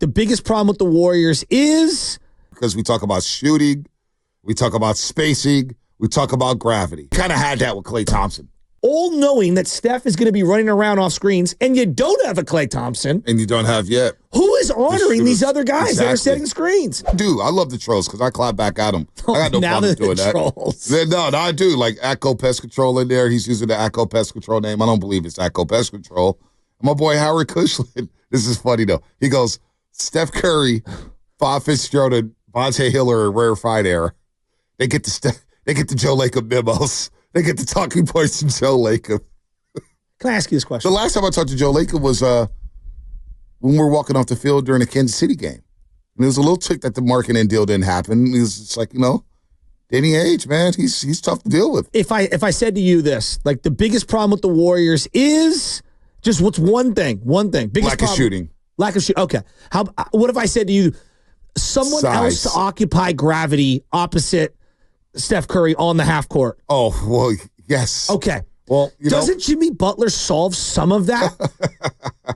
The biggest problem with the Warriors is because we talk about shooting, we talk about spacing, we talk about gravity. Kind of had that with Klay Thompson. all knowing that Steph is going to be running around off screens, and you don't have a Klay Thompson. And you don't have yet. Who is honoring these other guys that are setting screens? Dude, I love the trolls because I clap back at them. I got no problem doing that. Trolls. No, I do. Like Atco Pest Control in there. He's using the Atco Pest Control name. I don't believe it's Atco Pest Control. My boy Howard Cushland. This is funny, though. He goes, Steph Curry, Bob Fitzgerald, and Vontae Hill are a rarefied air. They get the Joe Lacob memos. They get the talking points from Joe Lacob. Can I ask you this question? The last time I talked to Joe Lacob was when we were walking off the field during a Kansas City game. And there was a little tick that the marketing deal didn't happen. He was just like, Danny Ainge, man, he's tough to deal with. If I said to you this, like the biggest problem with the Warriors is just what's one thing? Biggest lack problem, of shooting. Lack of shooting. Okay. What if I said to you, someone else to occupy gravity opposite Steph Curry on the half court? Oh, well, yes. Okay. Well, doesn't Jimmy Butler solve some of that?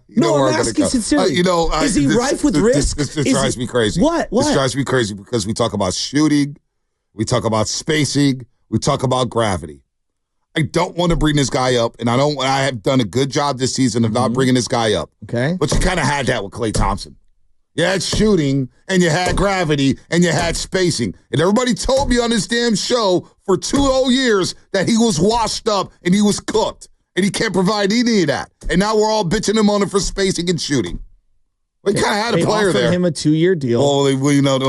No, I'm asking sincerely. Is he rife with risk? This drives me crazy. What? This drives me crazy because we talk about shooting, we talk about spacing, we talk about gravity. I don't want to bring this guy up, and I have done a good job this season of not bringing this guy up. Okay. But you kind of had that with Klay Thompson. You had shooting, and you had gravity, and you had spacing. And everybody told me on this damn show for 2 whole years that he was washed up and he was cooked, and he can't provide any of that. And now we're all bitching him on it for spacing and shooting. We kind of had a player there. They offered him a 2-year deal. Well, I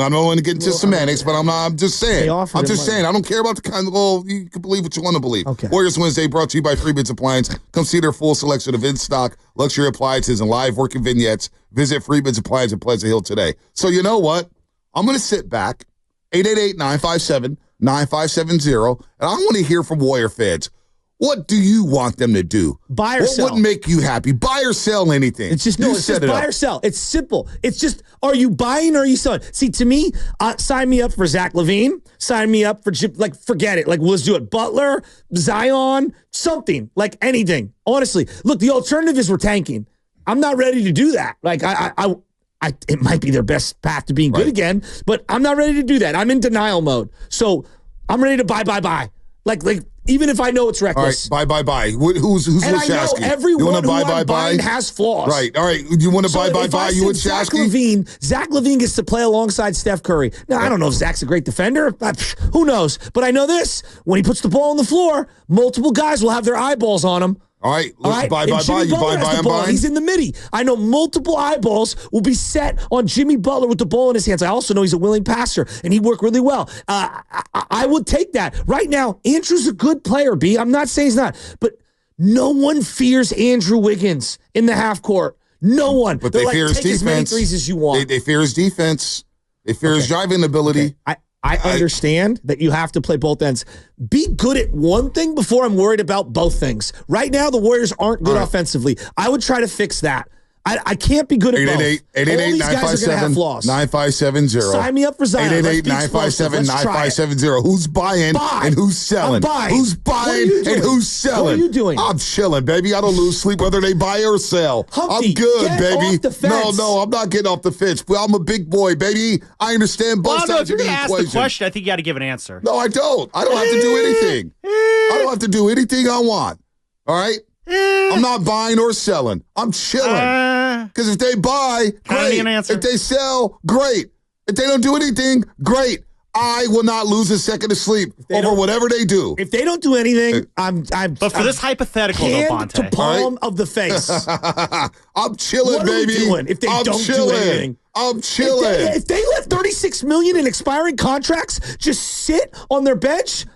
don't want to get into semantics, but I'm just saying. I'm just saying. I don't care about the kind of, you can believe what you want to believe. Okay. Warriors Wednesday brought to you by Freeman's Appliance. Come see their full selection of in-stock luxury appliances and live working vignettes. Visit Freeman's Appliance in Pleasant Hill today. So you know what? I'm going to sit back, 888-957-9570, and I want to hear from Warrior fans. What do you want them to do? Buy or sell. What would make you happy? Buy or sell anything? It's just buy or sell. It's simple. It's just, are you buying or are you selling? See, to me, sign me up for Zach LaVine. Sign me up for, forget it. Let's do it. Butler, Zion, something, anything. Honestly, look, the alternative is we're tanking. I'm not ready to do that. It might be their best path to being good again, but I'm not ready to do that. I'm in denial mode. So I'm ready to buy. Even if I know it's reckless. All right, buy. Who's and I know everyone who I'm buying has flaws. Right, all right. You want to buy. You would Zach LaVine gets to play alongside Steph Curry. Now, I don't know if Zach's a great defender. Who knows? But I know this. When he puts the ball on the floor, multiple guys will have their eyeballs on him. All right, let's buy. You buy, I'm buying. He's in the midi. I know multiple eyeballs will be set on Jimmy Butler with the ball in his hands. I also know he's a willing passer, and he worked really well. I would take that. Right now, Andrew's a good player, B. I'm not saying he's not, but no one fears Andrew Wiggins in the half court. No one. But they fear his defense. Take as many threes as you want. They fear his defense. They fear his driving ability. Okay. I understand that you have to play both ends. Be good at one thing before I'm worried about both things. Right now, the Warriors aren't good offensively. I would try to fix that. I can't be good at both. 888-957-9570. All these guys are going to have flaws. 9570. Sign me up for Zion. 888-957-9570. Who's buying and who's selling? Who's buying and who's selling? What are you doing? I'm chilling, baby. I don't lose sleep whether they buy or sell. Humpty, I'm good, get baby. Off the fence. No, I'm not getting off the fence. I'm a big boy, baby. I understand both sides of the equation. If you're going to ask the question, I think you got to give an answer. No, I don't. I don't have to do anything. I don't have to do anything I want. All right? I'm not buying or selling. I'm chilling. Because if they buy, great. If they sell, great. If they don't do anything, great. I will not lose a second of sleep over whatever they do. If they don't do anything, But for this hypothetical, hand to palm of the face. I'm chilling, what baby. What are we doing if they don't do anything? I'm chilling. If they let $36 million in expiring contracts just sit on their bench,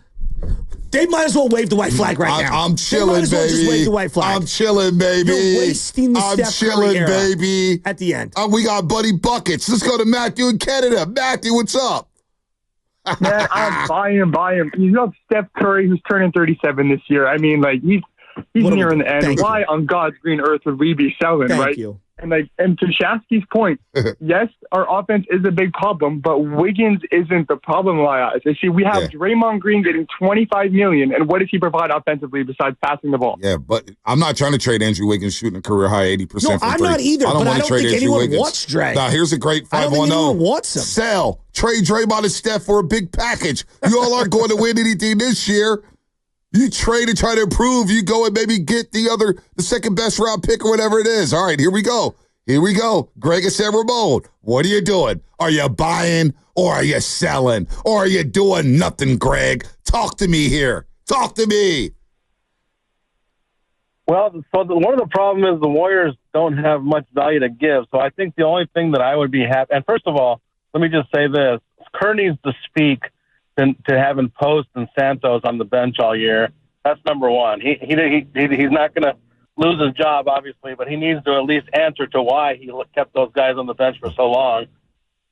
they might as well wave the white flag right now. I'm chilling, they might as well baby. Just wave the white flag. I'm chilling, baby. You're wasting the Steph Curry era baby. At the end. We got Buddy Buckets. Let's go to Matthew in Canada. Matthew, what's up? Man, I'm buying. You know Steph Curry, who's turning 37 this year. I mean, he's nearing the end. Why on God's green earth would we be selling, right? Thank you. And to Shasky's point, yes, our offense is a big problem, but Wiggins isn't the problem in my eyes. You see, we have Draymond Green getting $25 million, and what does he provide offensively besides passing the ball? Yeah, but I'm not trying to trade Andrew Wiggins shooting a career high 80%. No, I'm not either. I don't think anyone wants Dre. Now, here's a great 510. I don't think anyone wants him. Sell. Trade Draymond and Steph for a big package. You all aren't going to win anything this year. You trade and try to improve. You go and maybe get the second best round pick or whatever it is. All right, here we go. Greg and San Ramon, what are you doing? Are you buying or are you selling? Or are you doing nothing, Greg? Talk to me here. Talk to me. Well, so one of the problems is the Warriors don't have much value to give. So I think the only thing that I would be happy, and first of all, let me just say this. Kerr needs to speak to having Post and Santos on the bench all year. That's number one. He's not going to lose his job, obviously, but he needs to at least answer to why he kept those guys on the bench for so long.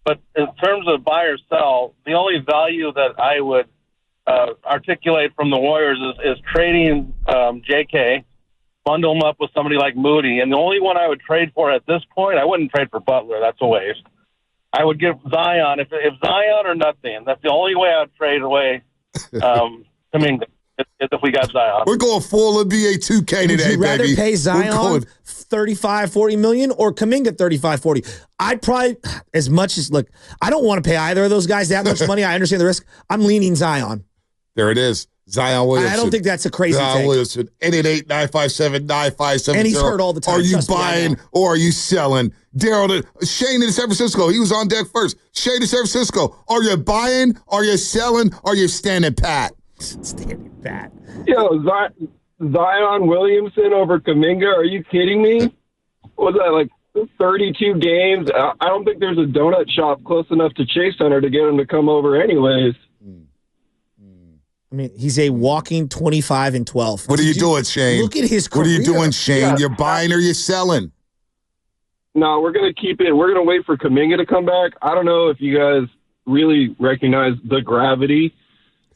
But in terms of buy or sell, the only value that I would articulate from the Warriors is trading JK, bundle him up with somebody like Moody. And the only one I would trade for at this point, I wouldn't trade for Butler. That's a waste. I would give Zion, if Zion or nothing, that's the only way I would trade away Kuminga if we got Zion. We're going full NBA 2K today, baby. Would you rather pay Zion $35-40 million or Kuminga $35-40? I'd probably, as much as, look, I don't want to pay either of those guys that much money. I understand the risk. I'm leaning Zion. There it is. Zion Williamson. I don't think that's a crazy Zion take. Williamson. 888-957-9570. And he's hurt all the time. Are you buying or are you selling? Daryl, Shane in San Francisco. He was on deck first. Shane in San Francisco. Are you buying? Are you selling? Are you standing pat? Standing pat. Yo, Zion Williamson over Kuminga. Are you kidding me? What was that, like 32 games? I don't think there's a donut shop close enough to Chase Center to get him to come over anyways. I mean, he's a walking 25-12. What are you doing, Shane? Look at his career. What are you doing, Shane? Yeah. You're buying or you're selling? No, we're going to keep it. We're going to wait for Kuminga to come back. I don't know if you guys really recognize the gravity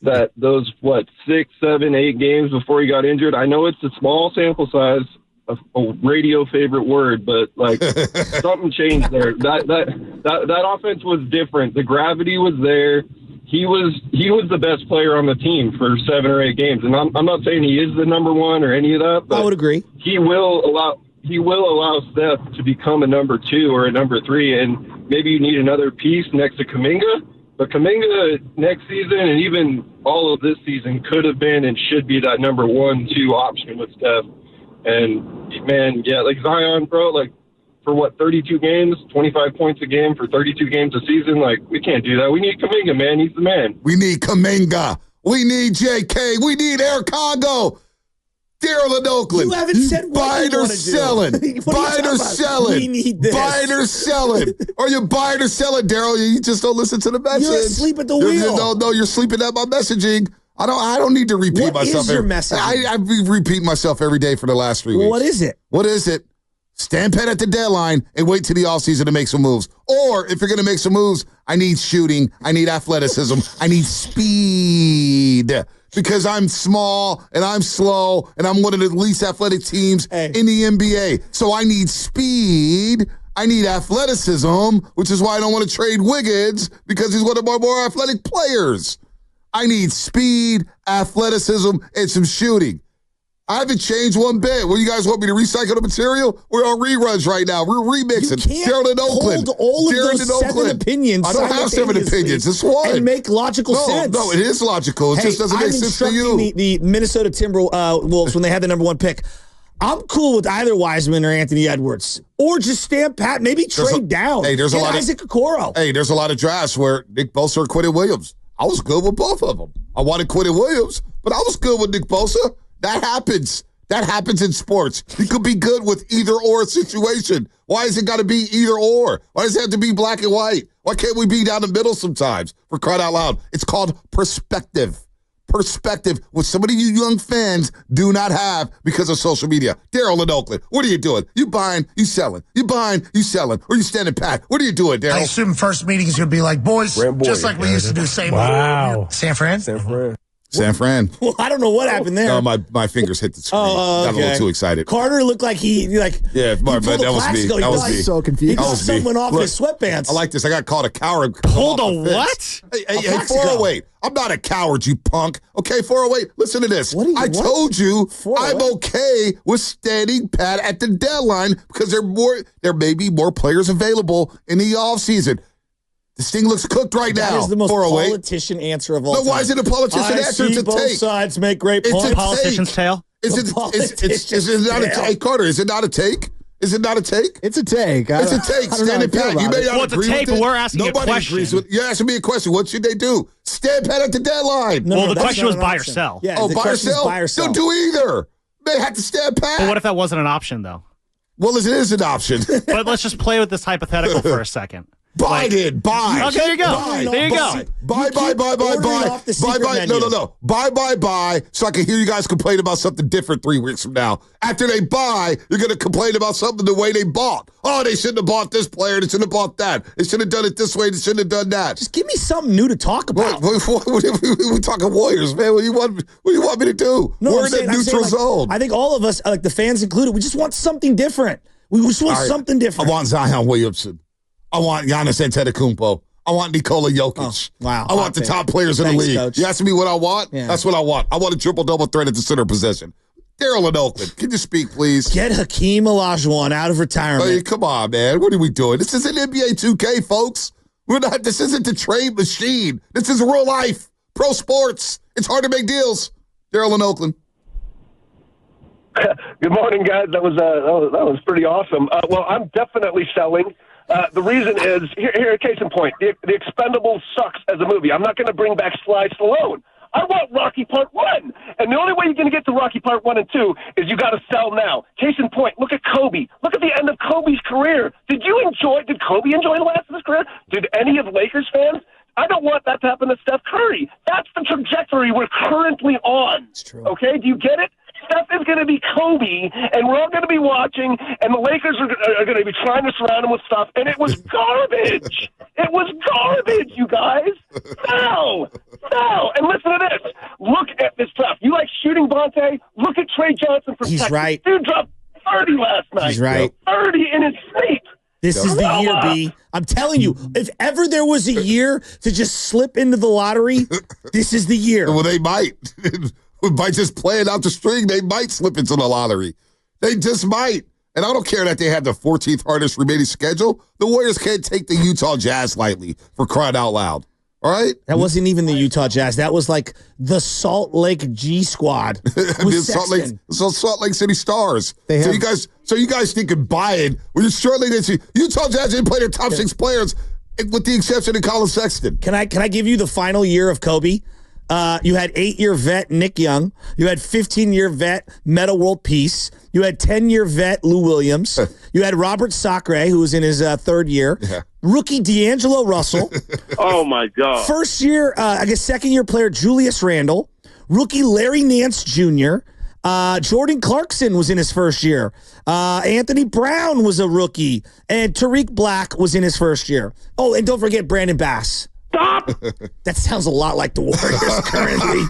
that those, 6, 7, 8 games before he got injured. I know it's a small sample size, a radio favorite word, but like something changed there. That offense was different. The gravity was there. He was the best player on the team for 7 or 8 games, and I'm not saying he is the number one or any of that. But I would agree. He will allow Steph to become a number 2 or a number 3, and maybe you need another piece next to Kuminga. But Kuminga next season and even all of this season could have been and should be that number 1, 2 option with Steph. And man, yeah, like Zion, bro, like. For 32 games, 25 points a game for 32 games a season? Like, we can't do that. We need Kuminga, man. He's the man. We need Kuminga. We need JK. We need Air Congo. Daryl in Oakland. You haven't said what buying you or want to selling. do. Buying or selling. We need this. Buying or selling. Are you buying or selling, Daryl? You just don't listen to the message. You're asleep at the wheel. No, you're sleeping at my messaging. I don't need to repeat myself. What is your message? I repeat myself every day for the last 3 weeks. What is it? What is it? Stand pat at the deadline and wait till the offseason to make some moves. Or if you're going to make some moves, I need shooting, I need athleticism, I need speed. Because I'm small and I'm slow and I'm one of the least athletic teams in the NBA. So I need speed, I need athleticism, which is why I don't want to trade Wiggins because he's one of our more athletic players. I need speed, athleticism, and some shooting. I haven't changed one bit. Well, you guys want me to recycle the material? We're on reruns right now. We're remixing. You can't hold all of those 7 opinions. I don't have 7 opinions. It's one. And make logical sense. No, it is logical. It just doesn't make sense to you. The Minnesota Timberwolves, when they had the number 1 pick, I'm cool with either Wiseman or Anthony Edwards. Or just stand pat. Maybe trade down. Hey, there's a lot Isaac Okoro. Hey, there's a lot of drafts where Nick Bosa or Quentin Williams. I was good with both of them. I wanted Quentin Williams, but I was good with Nick Bosa. That happens. That happens in sports. You could be good with either or situation. Why has it got to be either or? Why does it have to be black and white? Why can't we be down the middle sometimes? For crying out loud. It's called perspective. Perspective, which some of you young fans do not have because of social media. Daryl in Oakland, what are you doing? You buying, you selling. You buying, you selling. Or you standing pat. What are you doing, Daryl? I assume first meetings you'll be like, boys, just like we used to do. Same. Wow. San Fran? San Fran. San Fran. Well, I don't know what happened there. No, my fingers hit the screen. Oh, Got a little too excited. Carter looked like Yeah, that was me. That was me. So confused. He got someone off in Look, his sweatpants. I like this. I got called a coward. Hold on, what? Hey, 408. I'm not a coward, you punk. Okay, 408, listen to this. I told you I'm okay with standing pat at the deadline because there may be more players available in the offseason. This thing looks cooked right now. That is the most politician answer of all time. Why is it a politician answer? It's a both take. sides make great points. It's a politician's tale. Is it not a take, Carter? Is it not a take? Is it not a take? It's a take. It's a take. Stand pat. You may not agree with it. But we're asking Nobody a question. agrees with it. You're asking me a question. What should they do? Stand pat at the deadline. The question was buy or sell. Yeah, the buy or sell? buy or sell. Don't do either. They have to stand pat. But what if that wasn't an option, though? Well, it is an option. But let's just play with this hypothetical for a second. Biden, buy. Okay, there you go. There you go. Buy. No. So I can hear you guys complain about something different 3 weeks from now. After they buy, you're going to complain about something the way they bought. Oh, they shouldn't have bought this player. They shouldn't have bought that. They should have done it this way. They shouldn't have done that. Just give me something new to talk about. We're talking Warriors, man. What do you want me to do? We're in a neutral zone. I think all of us, like the fans included, we just want something different. We just want something different. I want Zion Williamson. I want Giannis Antetokounmpo. I want Nikola Jokic. Wow. I want the top players in the league. Coach. You asking me what I want? Yeah. That's what I want. I want a triple-double threat at the center position. Daryl in Oakland, can you speak, please? Get Hakeem Olajuwon out of retirement. Hey, come on, man. What are we doing? This isn't NBA 2K, folks. This isn't the trade machine. This is real life. Pro sports. It's hard to make deals. Daryl in Oakland. Good morning, guys. That was pretty awesome. Well, I'm definitely selling. The reason is, here, case in point, The Expendables sucks as a movie. I'm not going to bring back Sly Stallone. I want Rocky Part 1. And the only way you're going to get to Rocky Part 1 and 2 is you got to sell now. Case in point, look at Kobe. Look at the end of Kobe's career. Did Kobe enjoy the last of his career? Did any of Lakers fans? I don't want that to happen to Steph Curry. That's the trajectory we're currently on. It's true. Okay, do you get it? Steph is going to be Kobe, and we're all going to be watching, and the Lakers are going to be trying to surround him with stuff, and it was garbage. It was garbage, you guys. No. And listen to this. Look at this stuff. You like shooting Bonte? Look at Trey Johnson from Texas. Right. Dude dropped 30 last night. He's right. 30 in his sleep. This is the year, B. I'm telling you, if ever there was a year to just slip into the lottery, this is the year. Well, they might. By just playing out the string, they might slip into the lottery. They just might. And I don't care that they have the 14th hardest remaining schedule. The Warriors can't take the Utah Jazz lightly, for crying out loud. All right? That wasn't even the Utah Jazz. That was like the Salt Lake G Squad. Salt Lake City Stars. So you guys think of buying when you're struggling against Utah Jazz didn't play their top 6 players, with the exception of Colin Sexton. Can I give you the final year of Kobe? You had 8-year vet Nick Young. You had 15-year vet Metta World Peace. You had 10-year vet Lou Williams. You had Robert Sacre, who was in his 3rd year. Yeah. Rookie D'Angelo Russell. Oh, my God. First year, second-year player Julius Randle. Rookie Larry Nance Jr. Jordan Clarkson was in his first year. Anthony Brown was a rookie. And Tariq Black was in his first year. Oh, and don't forget Brandon Bass. Stop! That sounds a lot like the Warriors currently.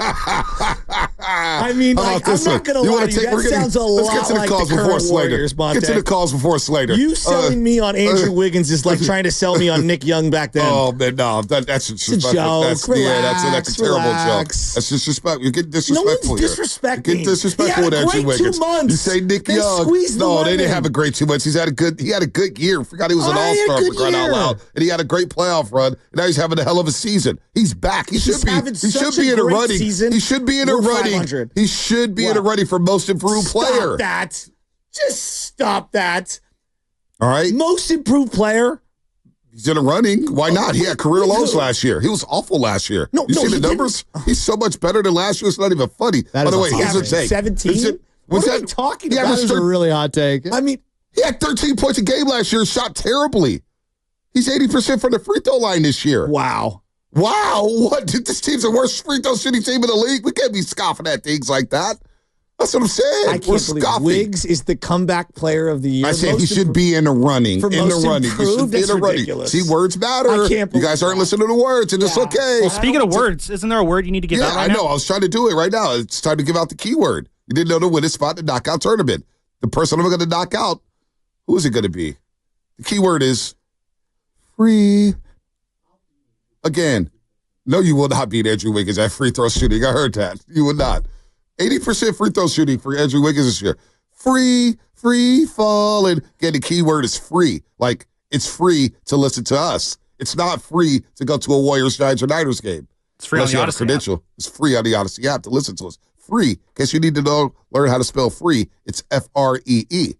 I mean, I'm not going to lie to you. That sounds a lot like the current Warriors, Monte. Get to the calls before Slater. You selling me on Andrew Wiggins is like trying to sell me on Nick Young back then. Oh, man, no. That's disrespectful. It's a joke. That's a terrible joke. That's disrespectful. You're getting disrespectful here. No one's disrespecting. You're getting disrespectful with Andrew Wiggins. 2 months. You say Nick Young. No, they didn't have a great 2 months. He had a good year. Forgot he was an all-star for crying out loud. And he had a great playoff run. And now he's having a hell of a season. He's back. He should be in a running. He should be in a running. He should be in a running for most improved player. Stop that. Just stop that. All right. Most improved player. He's in a running. Why not? He had career lows last year. He was awful last year. You see the numbers? He's so much better than last year. It's not even funny. By the way, here's a take. 17? What are we talking about? That was a really hot take. I mean, he had 13 points a game last year and shot terribly. He's 80% from the free throw line this year. Wow. What? This team's the worst free throw shooting team in the league. We can't be scoffing at things like that. That's what I'm saying. I can't believe Wiggs is the comeback player of the year. I said he should be in the running. For in most the running. He should be in the running. See, words matter. I can't you guys aren't listening to the words, and it's okay. Well, speaking of words, isn't there a word you need to give out right now? I know. I was trying to do it right now. It's time to give out the keyword. You didn't know the winning spot in the knockout tournament. The person I'm going to knock out, who is it going to be? The keyword is free. Again, no, you will not beat Andrew Wiggins at free throw shooting. I heard that. You will not. 80% free throw shooting for Andrew Wiggins this year. Free falling. Again, the keyword is free. Like, it's free to listen to us. It's not free to go to a Warriors, Giants, or Niners game. It's free on the Odyssey credential. It's free on the Odyssey app to listen to us. Free. In case you need to learn how to spell free, it's F-R-E-E.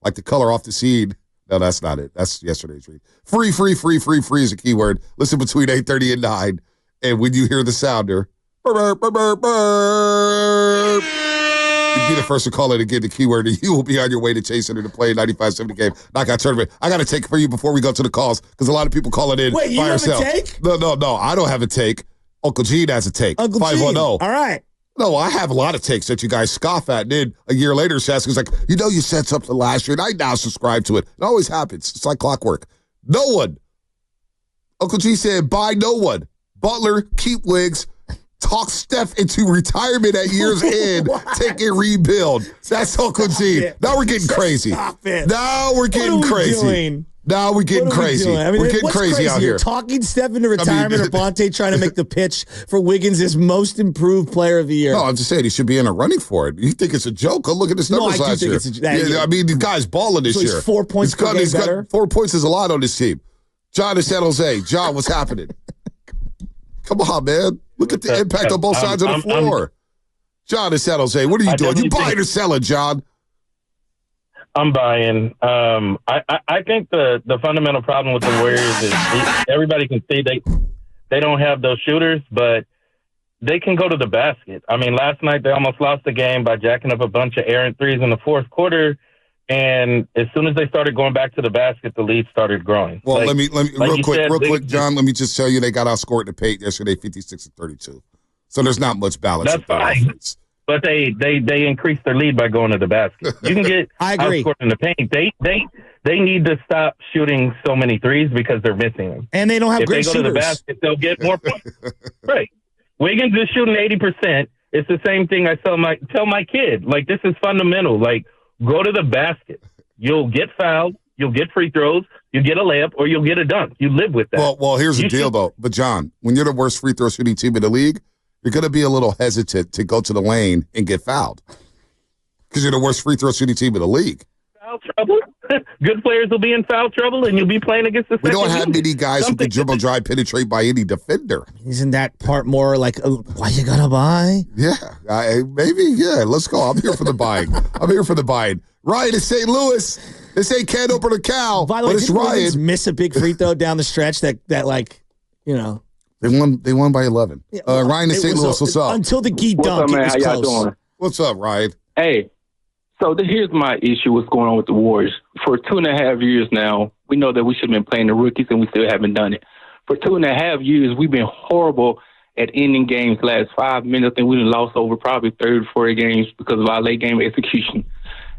Like the color off the seed. No, that's not it. That's yesterday's read. Free is a keyword. Listen between 8:30 and 9. And when you hear the sounder, burp, burp, burp, burp, you'd be the first to call it and get the keyword, and you will be on your way to chasing her to play 95-70 game knockout tournament. I got a take for you before we go to the calls, because a lot of people call it in Wait, you by have yourself. a take? No, I don't have a take. Uncle Gene has a take. Uncle 510. Gene. All right. No, I have a lot of takes that you guys scoff at. And then a year later, Saskins like, you said something last year, and I now subscribe to it. It always happens. It's like clockwork. No one. Uncle G said, buy no one. Butler, keep Wiggs, talk Steph into retirement at year's end, take a rebuild. That's Uncle G. Now we're getting crazy. Stop it. Now we're getting crazy. Now we're getting crazy. I mean, we're getting crazy out here. Talking Steph into retirement or Bonte trying to make the pitch for Wiggins as most improved player of the year. No, I'm just saying he should be in a running for it. You think it's a joke? Go look at his numbers last year. I mean, the guy's balling this year. He's 4 points per game better. 4 points is a lot on this team. John in San Jose. John, what's happening? Come on, man. Look at the impact on both sides of the floor. John in San Jose, what are you doing? You buying or selling, John? I'm buying. I think the fundamental problem with the Warriors is everybody can see they don't have those shooters, but they can go to the basket. I mean, last night they almost lost the game by jacking up a bunch of errant threes in the fourth quarter. And as soon as they started going back to the basket, the lead started growing. Well, let me real quick, John. Let me just tell you, they got outscored in the paint yesterday, 56-32. So there's not much balance. That's fine. Offense. But they increased their lead by going to the basket. You can get I agree. outscored in the paint. They need to stop shooting so many threes because they're missing them. And they don't have great shooters. If they go to the basket, they'll get more points. Right. Wiggins is shooting 80%. It's the same thing I tell my kid. Like, this is fundamental. Like, go to the basket. You'll get fouled. You'll get free throws. You get a layup, or you'll get a dunk. You live with that. Well, here's the deal, though. But, John, when you're the worst free throw shooting team in the league, you're going to be a little hesitant to go to the lane and get fouled because you're the worst free throw shooting team in the league. Foul trouble? Good players will be in foul trouble, and you'll be playing against the second. We don't have many guys who can dribble, drive, penetrate by any defender. Isn't that part more like, why you gotta buy? Yeah, maybe. Yeah, let's go. I'm here for the buying. Ryan in St. Louis. They say can't open a cow, By the way, it's Ryan. Miss a big free throw down the stretch that like, you know. They won by 11. Yeah, Ryan in St. Louis, what's up? Until the Geek dunk, man? it was How y'all close. doing? What's up, Ryan? Hey, so here's my issue. What's going on with the Warriors? For 2.5 years now, we know that we should have been playing the rookies, and we still haven't done it. For 2.5 years, we've been horrible at ending games. Last 5 minutes, and we lost over probably 30 or 40 games because of our late game execution.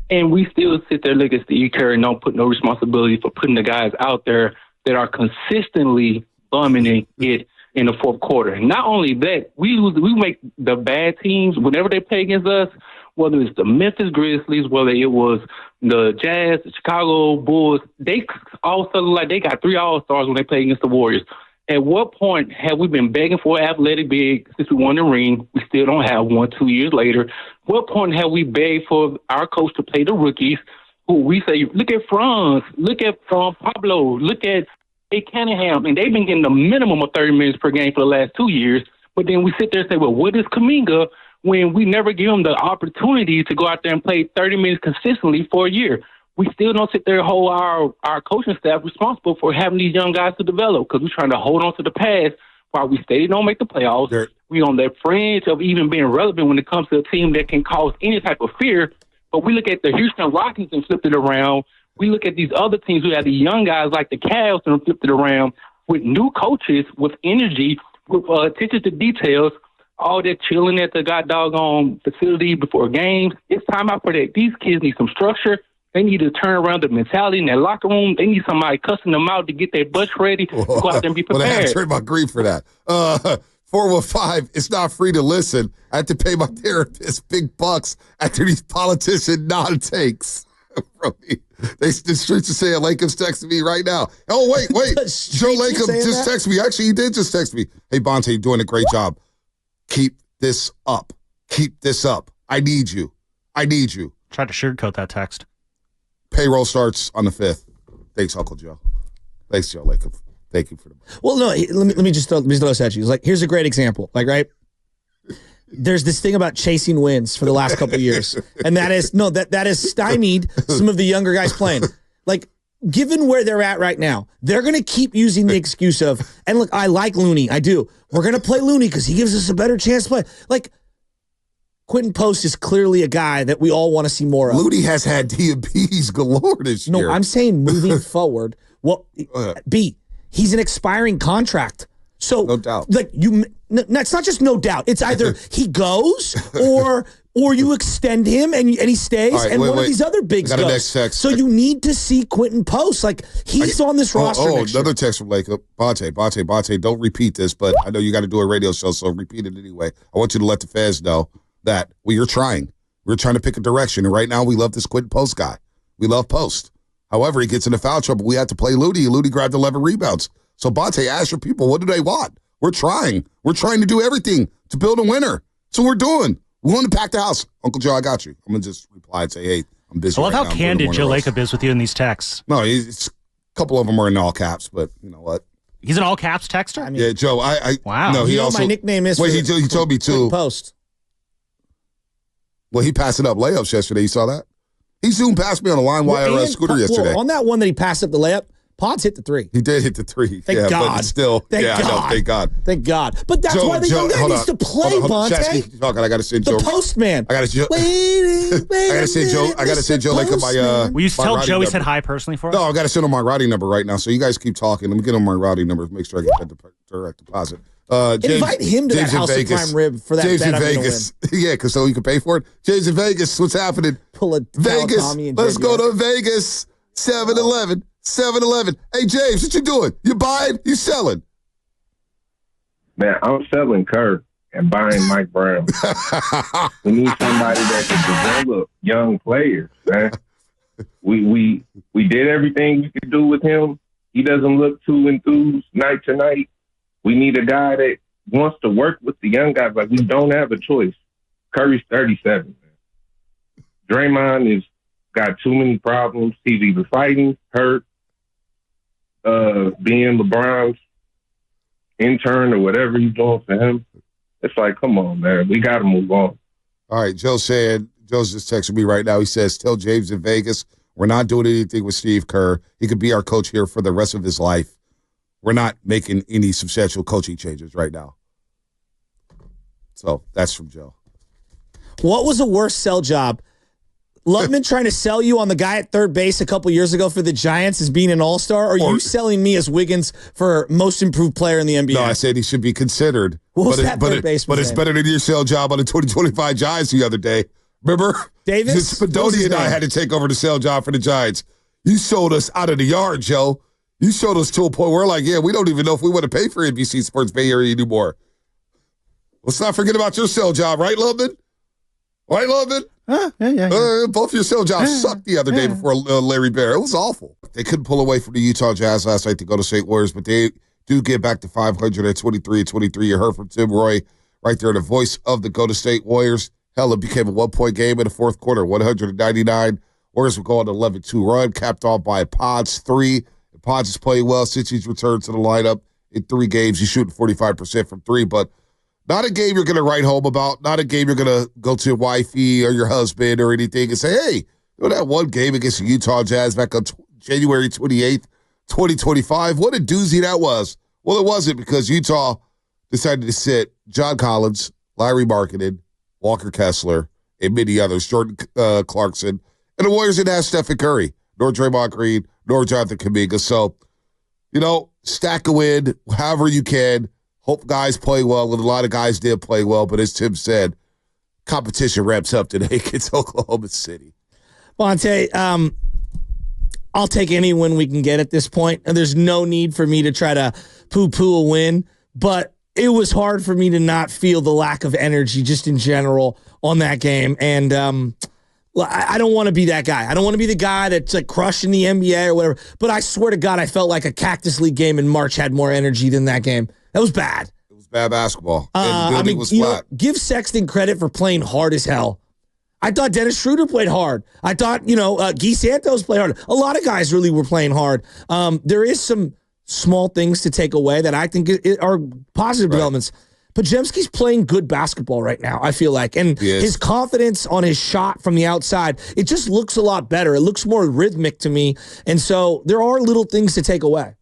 And we still sit there, look at Steve Curry, and don't put no responsibility for putting the guys out there that are consistently bumming it in the fourth quarter. And not only that, we make the bad teams, whenever they play against us, whether it's the Memphis Grizzlies, whether it was the Jazz, the Chicago Bulls, they all of a sudden like they got 3 All-Stars when they play against the Warriors. At what point have we been begging for an athletic big since we won the ring? We still don't have one 2 years later. What point have we begged for our coach to play the rookies who we say, look at Franz, look at Pablo, look at Cunningham, and they've been getting the minimum of 30 minutes per game for the last 2 years. But then we sit there and say, well, what is Kuminga when we never give them the opportunity to go out there and play 30 minutes consistently for a year? We still don't sit there and hold our coaching staff responsible for having these young guys to develop because we're trying to hold on to the past while we steady don't make the playoffs. We on that fringe of even being relevant when it comes to a team that can cause any type of fear. But we look at the Houston Rockets and flipped it around. We look at these other teams who have the young guys like the Cavs and flipped it around with new coaches, with energy, with attention to details. all that chilling at the doggone facility before games. It's time out for that. These kids need some structure. They need to turn around the mentality in that locker room. They need somebody cussing them out to get their butts ready to go out there and be prepared. Well, I have Draymond Green for that. 415, it's not free to listen. I have to pay my therapist big bucks after these politician non-takes. The streets are saying Lakers texting me right now. Oh, wait. Joe Lacob just texted me. Actually, he did just text me. Hey, Bonte, you're doing a great job. Keep this up. Keep this up. I need you. Tried to sugarcoat that text. Payroll starts on the 5th. Thanks, Uncle Joe. Thanks, Joe Lacob. Thank you for the money. Well, no, let me just throw this at you. It's like, here's a great example. Like, right? There's this thing about chasing wins for the last couple of years. And that has stymied some of the younger guys playing. Like, given where they're at right now, they're going to keep using the excuse of, and look, I like Looney. I do. We're going to play Looney because he gives us a better chance to play. Like, Quentin Post is clearly a guy that we all want to see more of. Looney has had DMPs galore this year. No, I'm saying moving forward. Well, B, he's an expiring contract. So, no doubt. Like it's not just no doubt. It's either he goes or you extend him and he stays, right, and one of these other bigs goes. Next text. So you need to see Quentin Post. Like he's on this roster. Next another text from Lacob. Bonte, don't repeat this, but I know you got to do a radio show, so repeat it anyway. I want you to let the fans know that we're trying to pick a direction, and right now we love this Quentin Post guy. We love Post. However, he gets into foul trouble. We have to play Looney. Looney grabbed 11 rebounds. So, Bonte, ask your people, what do they want? We're trying. We're trying to do everything to build a winner. So we're doing. We want to pack the house. Uncle Joe, I got you. I'm going to just reply and say, hey, I'm busy. I love how candid Joe Lacob is with you in these texts. No, a couple of them are in all caps, but you know what? He's an all caps texter? I mean, yeah, Joe, wow. No, he also, my nickname is. Wait, he told me too. Post. Well, he passed it up layups yesterday. You saw that? He zoomed past me on a LimeWire scooter yesterday. On that one that he passed up the layup, Pods hit the 3. He did hit the 3. Thank God. But still, thank God. I know, thank God. Thank God. But that's why the young guy needs to play, Bonte. I got to send Joe. The postman. I got to send Joe. I got to send Joe Lacob my. Will you tell Joe he said hi personally for us? No, I got to send him my routing number right now. So you guys keep talking. Let me get him my routing number. Make sure I get that direct deposit. James, invite him to that House of Crime rib for that James bet in Vegas. Yeah, because so you can pay for it. James in Vegas. What's happening? Pull a Vegas. Let's go to Vegas. 7-Eleven. 7-Eleven. Hey, James, what you doing? You buying? You selling? Man, I'm selling Kerr and buying Mike Brown. We need somebody that can develop young players, man. We did everything we could do with him. He doesn't look too enthused night to night. We need a guy that wants to work with the young guys. Like, we don't have a choice. Curry's 37, man. Draymond has got too many problems. He's either fighting, hurt, being LeBron's intern or whatever he's doing for him. It's like, come on, man. We got to move on. All right, Joe's just texting me right now. He says, tell James in Vegas, we're not doing anything with Steve Kerr. He could be our coach here for the rest of his life. We're not making any substantial coaching changes right now. So that's from Joe. What was a worse sell job? Lubman trying to sell you on the guy at third base a couple years ago for the Giants as being an all-star, or you selling me as Wiggins for most improved player in the NBA? No, I said he should be considered. What was that third baseman? But it's better than your sell job on the 2025 Giants the other day. Remember? Davis? Spadoni and I had to take over the sell job for the Giants. You sold us out of the yard, Joe. You showed us to a point where we're like, yeah, we don't even know if we want to pay for NBC Sports Bay Area anymore. Let's not forget about your sell job, right, Lubman? Right, Lubman? Yeah. Both your sell jobs sucked the other day before Larry Bear. It was awful. They couldn't pull away from the Utah Jazz last night to go to St. Warriors, but they do get back to 500 at 23-23. You heard from Tim Roy right there, the voice of the Go to State Warriors. Hell, it became a one-point game in the fourth quarter, 199. Warriors will go on an 11-2 run, capped off by Pods 3. Pods is playing well since he's returned to the lineup in 3 games. He's shooting 45% from 3, but not a game you're going to write home about, not a game you're going to go to your wifey or your husband or anything and say, hey, you know that one game against the Utah Jazz back on January 28th, 2025? What a doozy that was. Well, it wasn't, because Utah decided to sit John Collins, Larry Markkinen, Walker Kessler, and many others, Jordan Clarkson, and the Warriors didn't have Steph Curry, nor Draymond Green, nor Jonathan Kuminga. So, you know, stack a win however you can. Hope guys play well, and a lot of guys did play well. But as Tim said, competition ramps up today against Oklahoma City. Monte, I'll take any win we can get at this point. And there's no need for me to try to poo-poo a win. But it was hard for me to not feel the lack of energy just in general on that game. And I don't want to be that guy. I don't want to be the guy that's like crushing the NBA or whatever. But I swear to God, I felt like a Cactus League game in March had more energy than that game. That was bad. It was bad basketball. And the building was flat. Give Sexton credit for playing hard as hell. I thought Dennis Schroeder played hard. I thought, Guy Santos played hard. A lot of guys really were playing hard. There is some small things to take away that I think are positive developments. Podziemski's playing good basketball right now, I feel like. And his confidence on his shot from the outside, it just looks a lot better. It looks more rhythmic to me. And so there are little things to take away.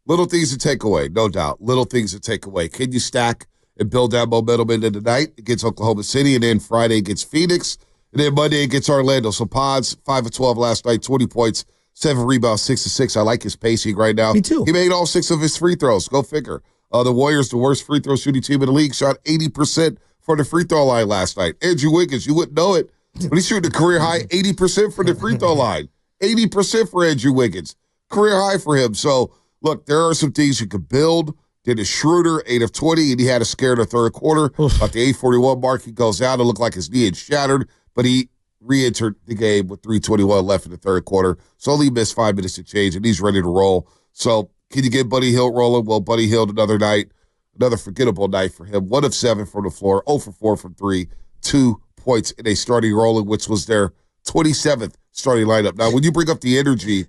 Little things to take away, no doubt. Little things to take away. Can you stack and build that momentum into the night against Oklahoma City, and then Friday against Phoenix, and then Monday against Orlando? So Pods, 5 of 12 last night, 20 points, 7 rebounds, 6 of 6. I like his pacing right now. Me too. He made all 6 of his free throws. Go figure. The Warriors, the worst free throw shooting team in the league, shot 80% for the free throw line last night. Andrew Wiggins, you wouldn't know it, but he's shooting a career high 80% for the free throw line. 80% for Andrew Wiggins. Career high for him. So, look, there are some things you could build. Dennis Schroeder, 8 of 20, and he had a scare in the third quarter. At the 8:41 mark, he goes out. It looked like his knee had shattered, but he re-entered the game with 3:21 left in the third quarter. So only missed 5 minutes to change, and he's ready to roll. So can you get Buddy Hield rolling? Well, Buddy Hield another night, another forgettable night for him. 1 of 7 from the floor, 0 for 4 from 3, 2 points in a starting rolling, which was their 27th starting lineup. Now, when you bring up the energy,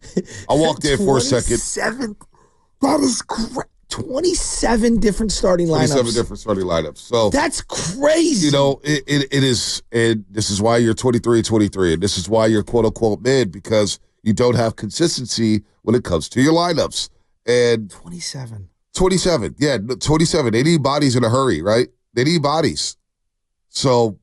I walked in for a second. 27th? That is great. 27 different starting lineups. 27 different starting lineups. So that's crazy. It is, and this is why you're 23, and this is why you're quote unquote mid, because you don't have consistency when it comes to your lineups. And 27. Yeah, 27. They need bodies in a hurry, right? They need bodies. So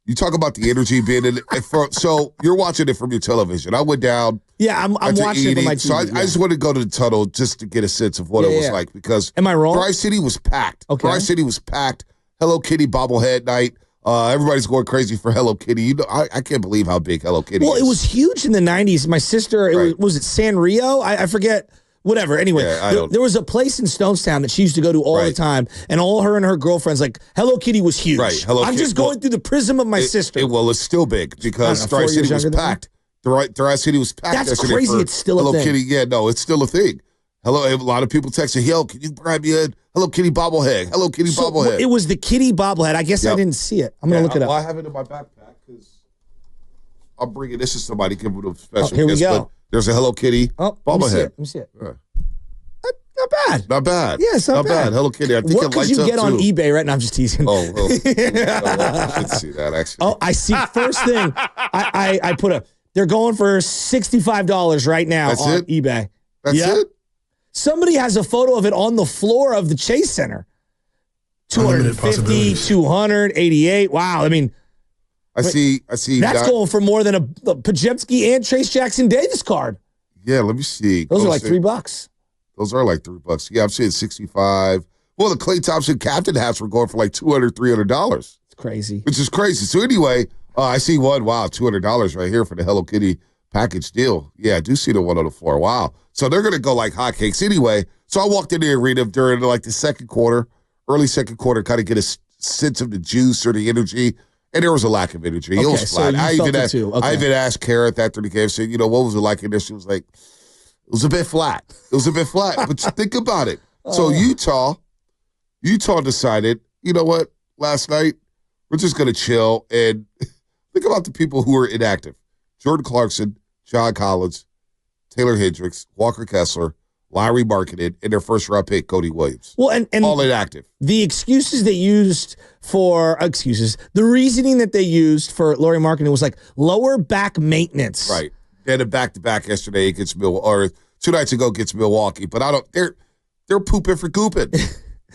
you talk about the energy being in it. So you're watching it from your television. I went down. Yeah, I'm watching it from my TV. So I just wanted to go to the tunnel just to get a sense of what it was like, because am I wrong? Dry City was packed. Okay. Dry City was packed. Hello Kitty bobblehead night. Everybody's going crazy for Hello Kitty. I can't believe how big Hello Kitty is. Well, it was huge in the 90s. My sister, was it Sanrio? I forget. Whatever. Anyway, there was a place in Stonestown that she used to go to all the time, and all her and her girlfriends, like, Hello Kitty was huge. Right. I'm just going through the prism of my sister. It's still big because Dry City was packed. Dry City was packed. That's crazy. It's still a thing. Hello Kitty, yeah, no, it's still a thing. A lot of people texted, yo, can you grab me a Hello Kitty bobblehead? Hello Kitty bobblehead. It was the kitty bobblehead. I guess I didn't see it. I'm going to look it up. Well, I have it in my backpack because I'm bringing this to somebody, give it a special here we go. There's a Hello Kitty bobblehead. Let me see it. Not bad. Not bad. Yeah, it's not bad. Hello Kitty. I think what it could lights you up get on too. eBay right now? I'm just teasing. Oh, well, I should see that actually. Oh, I see. First thing, I put they're going for $65 right now on eBay. That's it? Somebody has a photo of it on the floor of the Chase Center. 250, 288. Wow. I mean, I see. That's going for more than a Podziemski and Trace Jackson Davis card. Yeah, let me see. Those are like $3. Those are like $3. Yeah, I'm seeing 65. Well, the Klay Thompson captain hats were going for like $200, $300. It's crazy. Which is crazy. So anyway, I see one. Wow, $200 right here for the Hello Kitty package deal. Yeah, I do see the one on the floor. Wow. So they're going to go like hotcakes anyway. So I walked in the arena during like the second quarter, early second quarter, kind of get a sense of the juice or the energy. And there was a lack of energy. It was flat. So I even asked Kareth after the game, said, what was it like in there? She was like, it was a bit flat. But think about it. So Utah decided, you know what, last night, we're just going to chill and think about the people who are inactive. Jordan Clarkson, John Collins, Taylor Hendricks, Walker Kessler, Lowry Markkanen, and their first-round pick, Cody Williams. Well, and all inactive. The excuses they used the reasoning that they used for Lowry Markkanen was like lower back maintenance. Right. They had a back-to-back yesterday against or 2 nights ago against Milwaukee, but they're pooping for Coopin.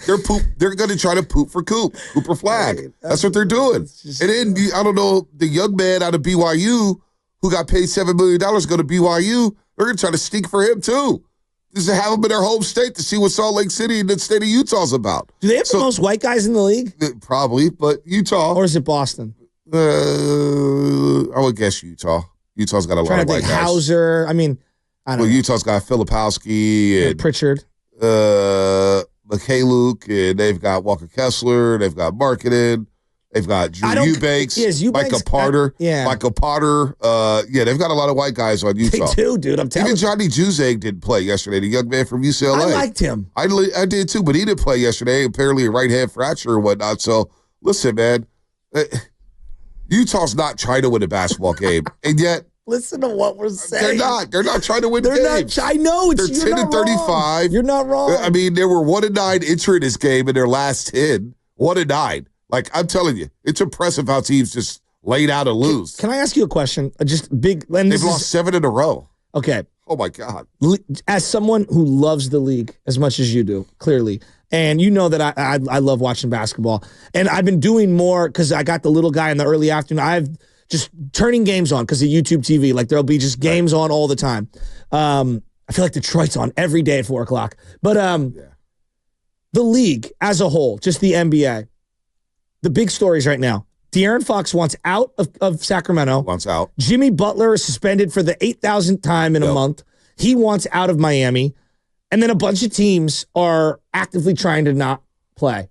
They're going to try to poop for Cooper Flag. That's what they're doing. And then, I don't know, the young man out of BYU who got paid $7 million to go to BYU, they're going to try to stink for him too. Just to have them in their home state to see what Salt Lake City and the state of Utah's about. Do they have the most white guys in the league? Probably, but Utah. Or is it Boston? I would guess Utah. Utah's got a lot of white guys. Hauser. I mean, I don't know. Utah's got Filipowski and Pritchard. Mikhailuk, and they've got Walker Kessler. They've got Marketed. They've got Drew Eubanks, Micah Potter. Michael Potter. They've got a lot of white guys on Utah. They do, dude. I'm telling you. Even Johnny Juzang didn't play yesterday, the young man from UCLA. I liked him. I did too, but he didn't play yesterday. Apparently a right hand fracture or whatnot. So, listen, man. Utah's not trying to win a basketball game. And yet, listen to what we're saying. They're not trying to win games. I know. They're 10-35. You're not wrong. I mean, they were 1-9 entering this game in their last 10. 1-9. Like, I'm telling you, it's impressive how teams just laid out and lose. Can I ask you a question? Just big. They've lost 7 in a row. Okay. Oh, my God. As someone who loves the league as much as you do, clearly, and you know that I love watching basketball, and I've been doing more because I got the little guy in the early afternoon. I've just turning games on because of YouTube TV. Like, there'll be just games on all the time. I feel like Detroit's on every day at 4 o'clock. But the league as a whole, just the NBA, the big stories right now. De'Aaron Fox wants out of Sacramento. Wants out. Jimmy Butler is suspended for the 8,000th time in a month. He wants out of Miami. And then a bunch of teams are actively trying to not play.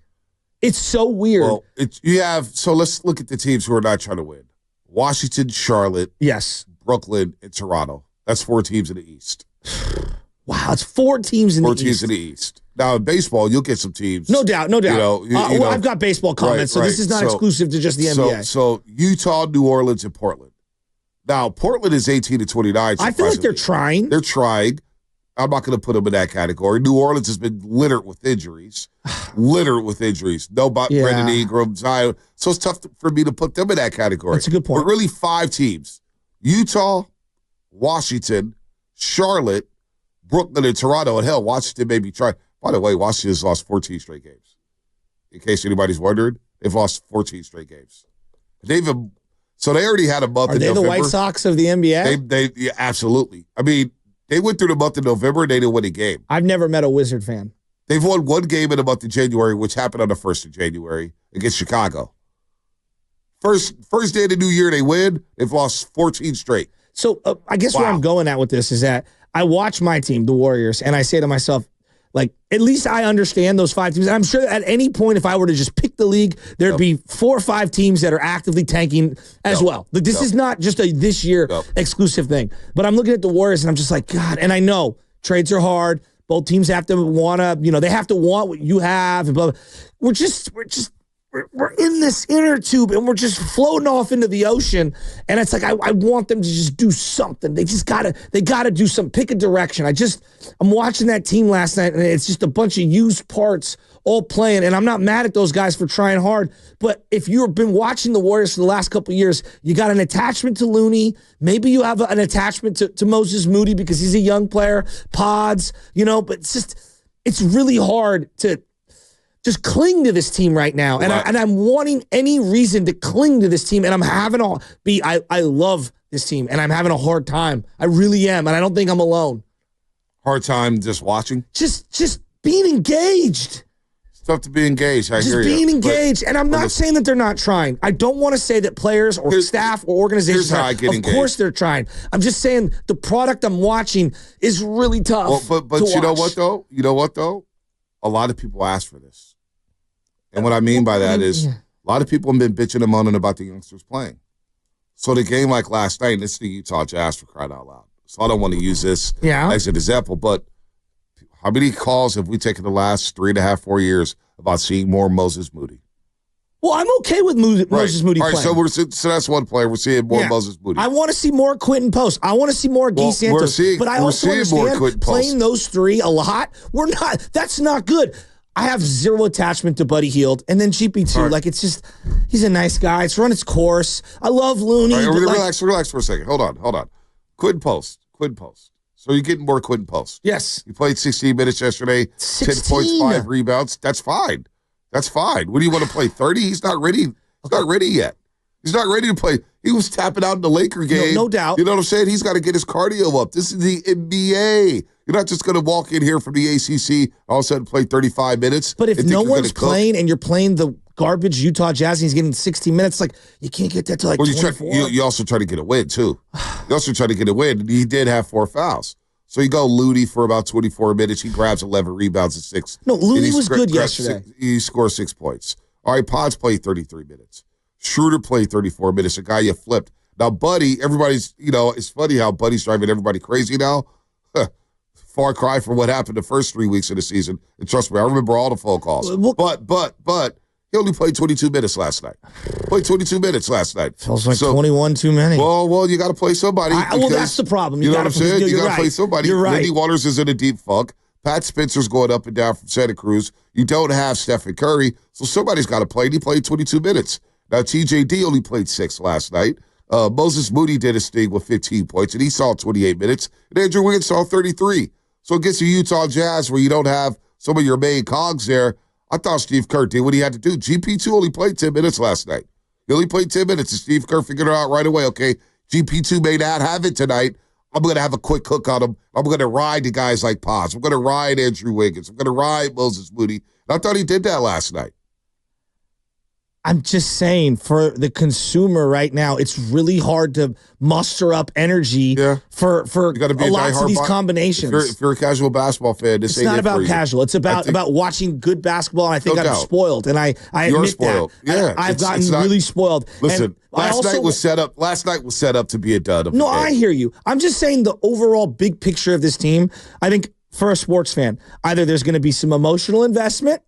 It's so weird. Well, so let's look at the teams who are not trying to win. Washington, Charlotte. Yes. Brooklyn, and Toronto. That's 4 teams in the East. Wow, it's 4 teams in the East. 4 teams in the East. Now, in baseball, you'll get some teams. No doubt. I've got baseball comments, so this is not exclusive to just the NBA. So Utah, New Orleans, and Portland. Now, Portland is 18-29. I feel like they're trying. They're trying. I'm not going to put them in that category. New Orleans has been littered with injuries. No, Brandon Ingram, Zion. So it's tough for me to put them in that category. That's a good point. But really 5 teams. Utah, Washington, Charlotte, Brooklyn, and Toronto. And hell, Washington may be trying. By the way, Washington's lost 14 straight games. In case anybody's wondering, they've lost 14 straight games. So they already had a month in November. Are they the White Sox of the NBA? Yeah, absolutely. I mean, they went through the month of November and they didn't win a game. I've never met a Wizard fan. They've won 1 game in the month of January, which happened on the 1st of January against Chicago. First day of the new year they win, they've lost 14 straight. So I guess where I'm going at with this is that I watch my team, the Warriors, and I say to myself, like, at least I understand those 5 teams. And I'm sure at any point, if I were to just pick the league, there'd be 4 or 5 teams that are actively tanking as well. Like, this is not just a this year exclusive thing. But I'm looking at the Warriors and I'm just like, God. And I know trades are hard. Both teams have to want to, they have to want what you have. And blah, blah. We're in this inner tube and we're just floating off into the ocean. And it's like, I want them to just do something. They gotta do something, pick a direction. I'm watching that team last night and it's just a bunch of used parts all playing. And I'm not mad at those guys for trying hard. But if you've been watching the Warriors for the last couple of years, you got an attachment to Looney. Maybe you have an attachment to Moses Moody because he's a young player, Pods, but it's really hard to just cling to this team right now. And, I'm wanting any reason to cling to this team. And I'm having I love this team and I'm having a hard time. I really am. And I don't think I'm alone. Hard time just watching? Just being engaged. It's tough to be engaged. I hear you. Just being engaged. And I'm not saying that they're not trying. I don't want to say that players or staff or organizations are. Of course they're trying. I'm just saying the product I'm watching is really tough. But you know what though? A lot of people ask for this. And what I mean by that is a lot of people have been bitching and moaning about the youngsters playing. So the game like last night, and it's the Utah Jazz for crying out loud. So I don't want to use this as an example, but how many calls have we taken the last 3.5, 4 years about seeing more Moses Moody? Well, I'm okay with Moses Moody playing. All right, so that's one player. We're seeing more Moses Moody. I want to see more Quentin Post. I want to see more Guy Santos. But I also understand playing those 3 a lot. That's not good. I have zero attachment to Buddy Hield, and then GP2. Right. Like, it's just, he's a nice guy. It's run its course. I love Looney. Right, relax for a second. Hold on. Quentin Post. So you're getting more Quentin Post. Yes. You played 16 minutes yesterday, 10 points, 5 rebounds. That's fine. What do you want to play, 30? He's not ready. He's not ready yet. He's not ready to play. He was tapping out in the Laker game. No doubt. You know what I'm saying? He's got to get his cardio up. This is the NBA. You're not just going to walk in here from the ACC, all of a sudden play 35 minutes. But if no one's playing and you're playing the garbage Utah Jazz and he's getting 60 minutes, like, you can't get that to like 24. You also try to get a win, too. You also try to get a win. He did have 4 fouls. So you go Looney for about 24 minutes. He grabs 11 rebounds and 6. No, Looney was good yesterday. He scores 6 points. All right, Pods played 33 minutes. Schroeder played 34 minutes, a guy you flipped. Now, Buddy, everybody's, it's funny how Buddy's driving everybody crazy now. Far cry from what happened the first 3 weeks of the season. And trust me, I remember all the phone calls. But he only played 22 minutes last night. Feels like 21 too many. Well, you got to play somebody. Well, that's the problem. You know what I'm saying? You got to play somebody. You're right. Lindy Waters is in a deep funk. Pat Spencer's going up and down from Santa Cruz. You don't have Stephen Curry, so somebody's got to play. And he played 22 minutes. Now, TJD only played 6 last night. Moses Moody did his thing with 15 points, and he saw 28 minutes. And Andrew Wiggins saw 33. So it gets the Utah Jazz where you don't have some of your main cogs there. I thought Steve Kerr did what he had to do. GP2 only played 10 minutes last night. He only played 10 minutes, and Steve Kerr figured it out right away. Okay, GP2 may not have it tonight. I'm going to have a quick hook on him. I'm going to ride the guys like Paz. I'm going to ride Andrew Wiggins. I'm going to ride Moses Moody. And I thought he did that last night. I'm just saying, for the consumer right now, it's really hard to muster up energy for a lot of these combinations. If you're a casual basketball fan, this it's not about casual. It's about watching good basketball, and I think I'm spoiled, and I admit spoiled. That. Yeah, I've gotten really spoiled. Listen, last night was set up to be a dud. No, I hear you. I'm just saying the overall big picture of this team, I think for a sports fan, either there's going to be some emotional investment,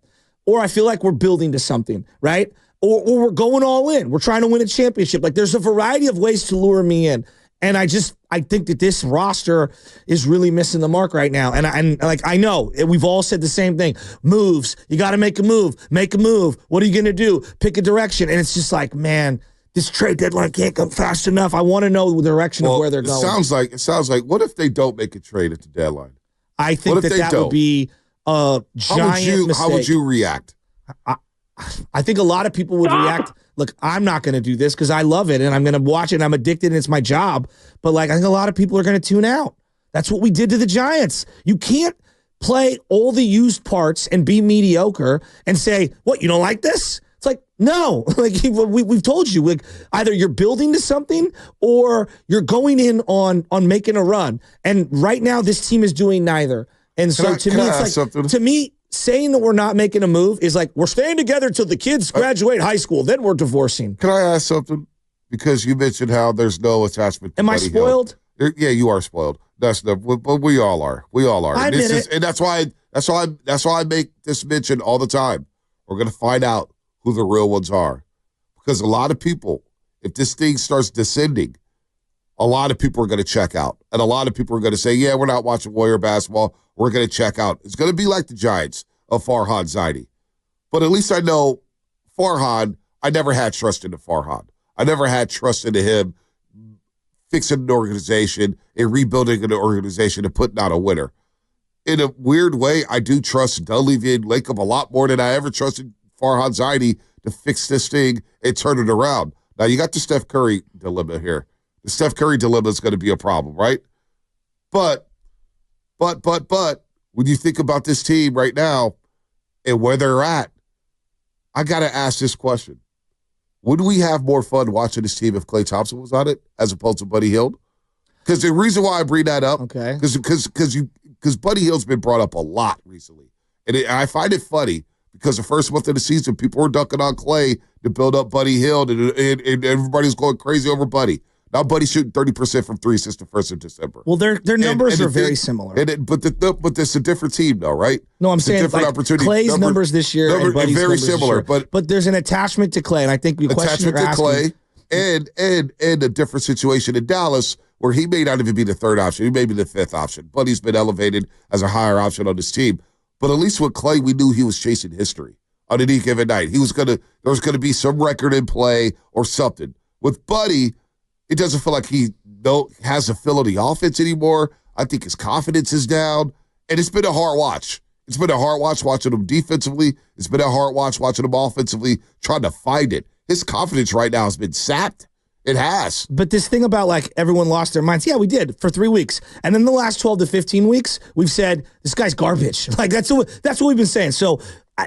or I feel like we're building to something, right? Or we're going all in. We're trying to win a championship. Like, there's a variety of ways to lure me in. And I think that this roster is really missing the mark right now. And I know we've all said the same thing. Moves. You got to make a move. Make a move. What are you going to do? Pick a direction. And it's just like, man, this trade deadline can't come fast enough. I want to know the direction of where they're going. It sounds like, what if they don't make a trade at the deadline? I think that would be a giant mistake. How would you react? I think a lot of people would react, look, I'm not going to do this because I love it and I'm going to watch it and I'm addicted and it's my job. But I think a lot of people are going to tune out. That's what we did to the Giants. You can't play all the used parts and be mediocre and say, what, you don't like this? It's like, no, we've told you, either you're building to something or you're going in on making a run. And right now this team is doing neither. And so to me, saying that we're not making a move is like, we're staying together till the kids graduate high school, then we're divorcing. Can I ask something? Because you mentioned how there's no attachment to Am I spoiled? Yeah, you are spoiled. But we all are. We all are. And that's why I make this mention all the time. We're gonna find out who the real ones are. Because a lot of people, if this thing starts descending, a lot of people are going to check out. And a lot of people are going to say, yeah, we're not watching Warrior basketball. We're going to check out. It's going to be like the Giants of Farhad Zaidi. But at least I know Farhad, I never had trust into Farhad. I never had trust into him fixing an organization and rebuilding an organization and putting out a winner. In a weird way, I do trust Dunleavy and Lacob a lot more than I ever trusted Farhad Zaidi to fix this thing and turn it around. Now, you got the Steph Curry dilemma here. The Steph Curry dilemma is going to be a problem, right? But, when you think about this team right now and where they're at, I got to ask this question. Would we have more fun watching this team if Klay Thompson was on it as opposed to Buddy Hield? Because the reason why I bring that up, because Buddy Hield's been brought up a lot recently. And I find it funny because the first month of the season, people were dunking on Klay to build up Buddy Hield, and everybody's going crazy over Buddy. Now Buddy's shooting 30% from three since the 1st of December. Well, their numbers are very similar. But it's a different team, though, right? No, I'm saying different opportunity. Clay's numbers this year and Buddy's very similar. But there's an attachment to Klay, and I think the question you're asking, attachment to Klay and a different situation in Dallas where he may not even be the third option. He may be the fifth option. Buddy's been elevated as a higher option on this team. But at least with Klay, we knew he was chasing history on any given night. There was gonna be some record in play or something. With Buddy, it doesn't feel like he has a feel of the offense anymore. I think his confidence is down, and it's been a hard watch. It's been a hard watch watching him defensively. It's been a hard watch watching him offensively, trying to find it. His confidence right now has been sapped, It has. But this thing about like everyone lost their minds. Yeah, we did for 3 weeks. And then the last 12 to 15 weeks, we've said, this guy's garbage. Like that's what we've been saying. So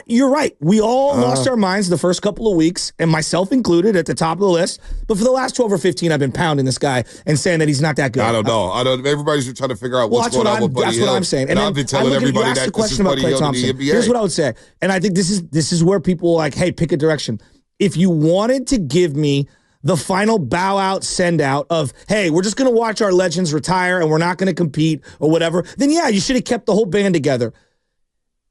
you're right. We all lost our minds the first couple of weeks, and myself included at the top of the list. But for the last 12 or 15, I've been pounding this guy and saying that he's not that good. I don't know. Everybody's trying to figure out what's going on with Buddy Hield. That's what I'm saying. And I've been telling everybody that this is Buddy Hield in the NBA. Here's what I would say. And I think this is where people are like, hey, pick a direction. If you wanted to give me the final bow out, send out of, hey, we're just going to watch our legends retire and we're not going to compete or whatever, then yeah, you should have kept the whole band together.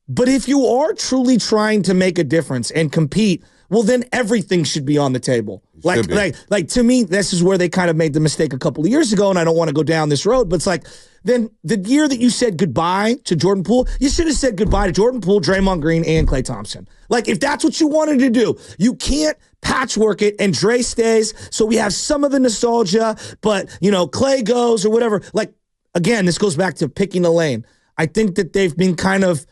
But if you are truly trying to make a difference and compete, well, then everything should be on the table. Like to me, this is where they kind of made the mistake a couple of years ago, and I don't want to go down this road, but it's like, then the year that you said goodbye to Jordan Poole, you should have said goodbye to Jordan Poole, Draymond Green, and Klay Thompson. Like, if that's what you wanted to do, you can't patchwork it and Dre stays, so we have some of the nostalgia, but, Klay goes or whatever. Like, again, this goes back to picking a lane. I think that they've been kind of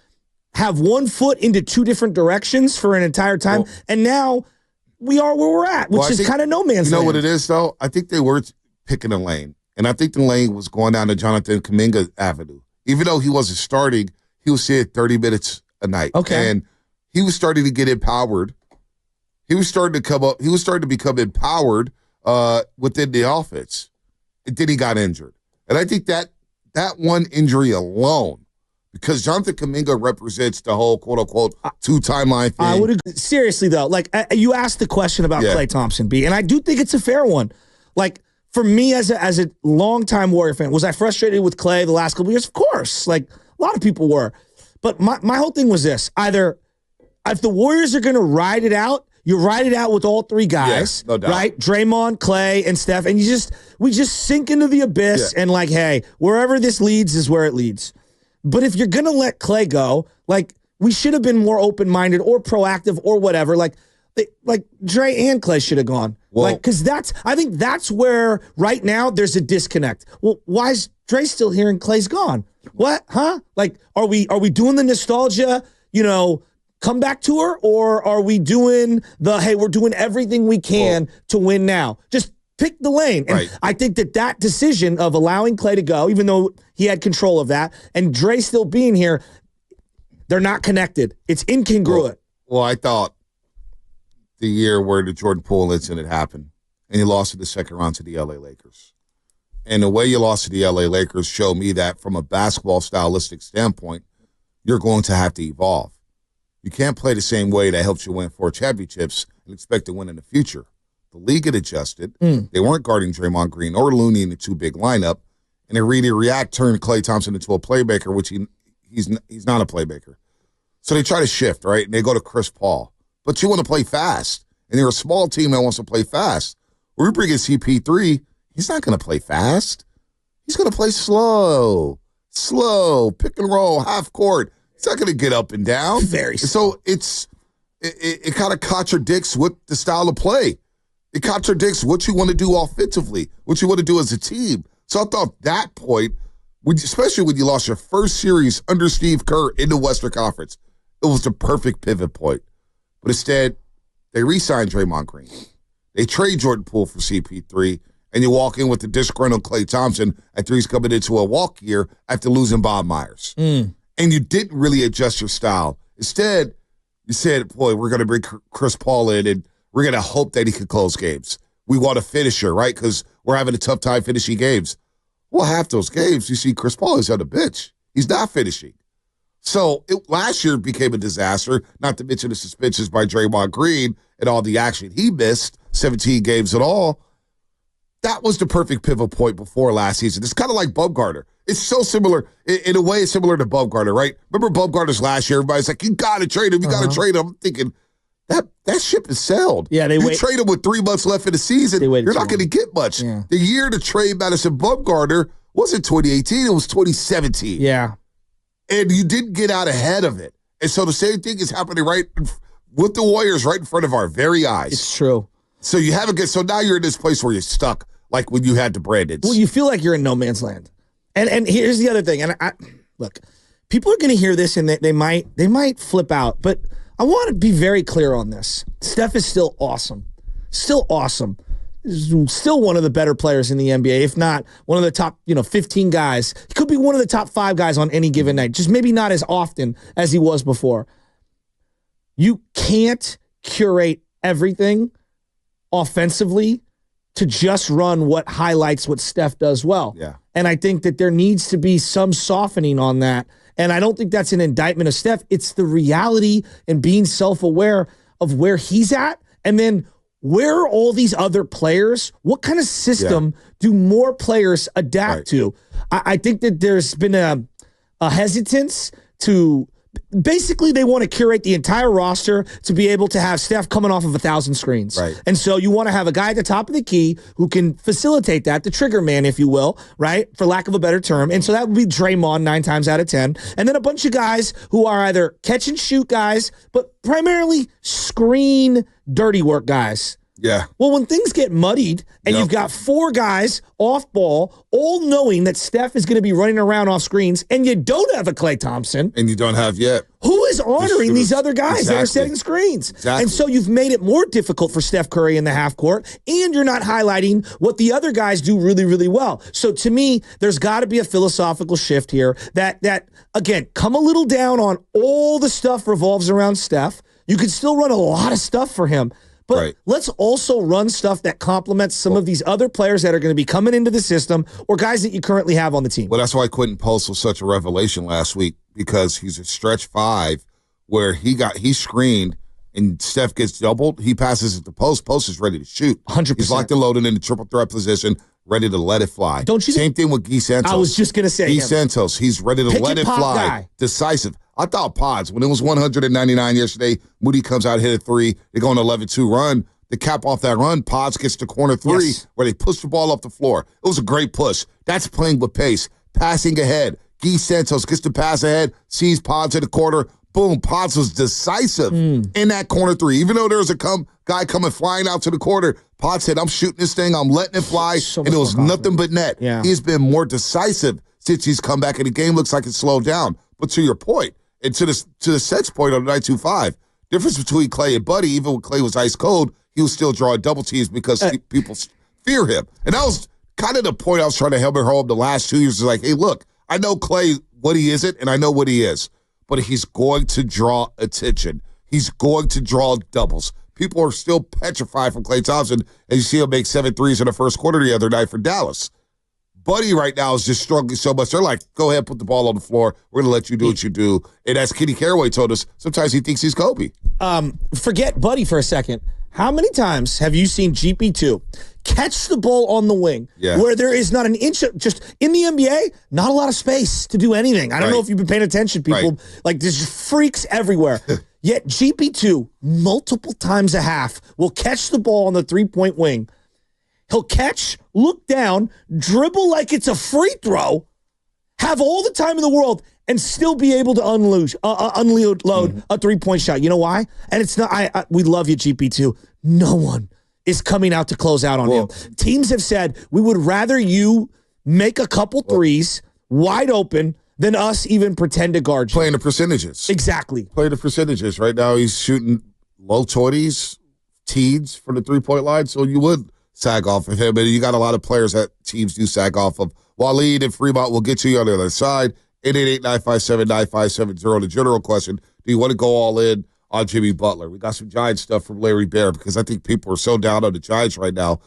have one foot into two different directions for an entire time, and now we are where we're at, which is kind of no man's land. You know what it is, though? I think they were picking a lane. And I think the lane was going down to Jonathan Kuminga Avenue. Even though he wasn't starting, he was here 30 minutes a night. Okay. And he was starting to get empowered. He was starting to come up. He was starting to become empowered within the offense. And then he got injured. And I think that one injury alone, because Jonathan Kuminga represents the whole quote-unquote two-timeline thing. I would agree. Seriously, though, like you asked the question about Klay Thompson, B, and I do think it's a fair one. Like, for me as a longtime Warrior fan, was I frustrated with Klay the last couple of years? Of course. Like, a lot of people were. But my whole thing was this. Either if the Warriors are going to ride it out, you ride it out with all three guys, no doubt. Right? Draymond, Klay, and Steph. And we just sink into the abyss and like, hey, wherever this leads is where it leads. But if you're going to let Klay go, like, we should have been more open-minded or proactive or whatever. Like Dre and Klay should have gone. Well, because I think that's where right now there's a disconnect. Well, why is Dre still here and Klay's gone? What? Huh? Like, are we doing the nostalgia, comeback tour, or are we doing hey, we're doing everything we can to win now? Just pick the lane. And I think that decision of allowing Klay to go, even though he had control of that, and Dre still being here, they're not connected. It's incongruent. Well, I thought the year where the Jordan Poole incident happened, and you lost in the second round to the LA Lakers. And the way you lost to the LA Lakers showed me that from a basketball stylistic standpoint, you're going to have to evolve. You can't play the same way that helped you win 4 championships and expect to win in the future. The league had adjusted. They weren't guarding Draymond Green or Looney in the two-big lineup, and they react turned Klay Thompson into a playmaker, which he's not a playmaker. So they try to shift, right? And they go to Chris Paul. But you want to play fast, and you're a small team that wants to play fast. We're bringing CP3. He's not going to play fast. He's going to play slow, pick and roll, half court. He's not going to get up and down. Very slow. So it kind of contradicts what the style of play. It contradicts what you want to do offensively, what you want to do as a team. So I thought that point, especially when you lost your first series under Steve Kerr in the Western Conference, it was the perfect pivot point. But instead, they re-signed Draymond Green. They trade Jordan Poole for CP3, and you walk in with the disgruntled Klay Thompson after he's coming into a walk year after losing Bob Myers. And you didn't really adjust your style. Instead, you said, boy, we're going to bring Chris Paul in, and we're going to hope that he can close games. We want a finisher, right? Because we're having a tough time finishing games. Well, half those games, you see Chris Paul is on the bench. He's not finishing. So last year became a disaster, not to mention the suspensions by Draymond Green and all the action he missed, 17 games in all. That was the perfect pivot point before last season. It's kind of like Bumgarner. It's so similar. In a way, it's similar to Bumgarner, right? Remember Bumgarner's last year? Everybody's like, you got to trade him. You got to trade him. I'm thinking, that ship is sailed. Yeah, you trade him with 3 months left in the season, you're not going to get much. Yeah. The year to trade Madison Bumgarner wasn't 2018. It was 2017. Yeah. And you didn't get out ahead of it. And so the same thing is happening right with the Warriors right in front of our very eyes. It's true. So you haven't get. So now you're in this place where you're stuck, like when you had the Brandons. Well, you feel like you're in no man's land. And here's the other thing. And look, people are going to hear this and they might flip out. But I want to be very clear on this. Steph is still awesome. Still awesome. is still one of the better players in the NBA, if not one of the top 15 guys. He could be one of the top 5 guys on any given night, just maybe not as often as he was before. You can't curate everything offensively to just run what highlights what Steph does well. Yeah. And I think that there needs to be some softening on that. And I don't think that's an indictment of Steph. It's the reality and being self-aware of where he's at. And then where are all these other players? What kind of system do more players adapt to? I think that there's been a hesitance to basically they want to curate the entire roster to be able to have Steph coming off of 1,000 screens. Right. And so you want to have a guy at the top of the key who can facilitate that, the trigger man, if you will, right? For lack of a better term. And so that would be Draymond 9 times out of 10. And then a bunch of guys who are either catch and shoot guys, but primarily screen dirty work guys. Yeah. Well, when things get muddied and you've got 4 guys off ball, all knowing that Steph is going to be running around off screens, and you don't have a Klay Thompson. And you don't have yet. Who is honoring these other guys that are setting screens? Exactly. And so you've made it more difficult for Steph Curry in the half court, and you're not highlighting what the other guys do really, really well. So to me, there's got to be a philosophical shift here that again, come a little down on all the stuff revolves around Steph. You could still run a lot of stuff for him. But let's also run stuff that complements some of these other players that are going to be coming into the system or guys that you currently have on the team. Well, that's why Quentin Post was such a revelation last week, because he's a stretch 5 where he screened and Steph gets doubled. He passes it to Post. Post is ready to shoot. 100%. He's locked and loaded in the triple threat position, ready to let it fly. Don't you? Same thing with Guy Santos. I was just going to say Guy Santos. He's ready to let it fly. Guy. Decisive. I thought Pods, when it was 199 yesterday, Moody comes out, hit a 3. They go on an 11-2 run. The cap off that run, Pods gets to corner 3 where they push the ball up the floor. It was a great push. That's playing with pace. Passing ahead. Guy Santos gets to pass ahead, sees Pods at the corner. Boom, Pods was decisive in that corner 3. Even though there was a guy coming flying out to the corner, Pods said, I'm shooting this thing, I'm letting it fly, and it was nothing but net. Yeah. He's been more decisive since he's come back, and the game looks like it's slowed down. But to your point, and to the Seth's point on the 925, difference between Klay and Buddy, even when Klay was ice cold, he was still drawing double teams because people fear him. And that was kind of the point I was trying to help home the last 2 years. Is like, hey, look, I know Klay, what he isn't, and I know what he is. But he's going to draw attention. He's going to draw doubles. People are still petrified from Klay Thompson, and you see him make 7 threes in the first quarter the other night for Dallas. Buddy right now is just struggling so much. They're like, go ahead, put the ball on the floor. We're going to let you do what you do. And as Kenny Caraway told us, sometimes he thinks he's Kobe. Forget Buddy for a second. How many times have you seen GP2 catch the ball on the wing where there is not an inch of, just in the NBA, not a lot of space to do anything? I don't know if you've been paying attention, people. Like, there's just freaks everywhere. Yet GP2, multiple times a half, will catch the ball on the three-point wing. He'll catch, look down, dribble like it's a free throw, have all the time in the world, and still be able to unload a three-point shot. You know why? And it's not. We love you, GP2. No one is coming out to close out on him. Teams have said, we would rather you make a couple threes wide open than us even pretend to guard you. Playing the percentages. Exactly. Playing the percentages. Right now he's shooting low 20s, teens for the three-point line, so you would sag off of him. And you got a lot of players that teams do sag off of. Waleed and Fremont will get to you on the other side. 888-957-9570. The general question, do you want to go all in on Jimmy Butler? We got some Giants stuff from Larry Bear because I think people are so down on the Giants right now.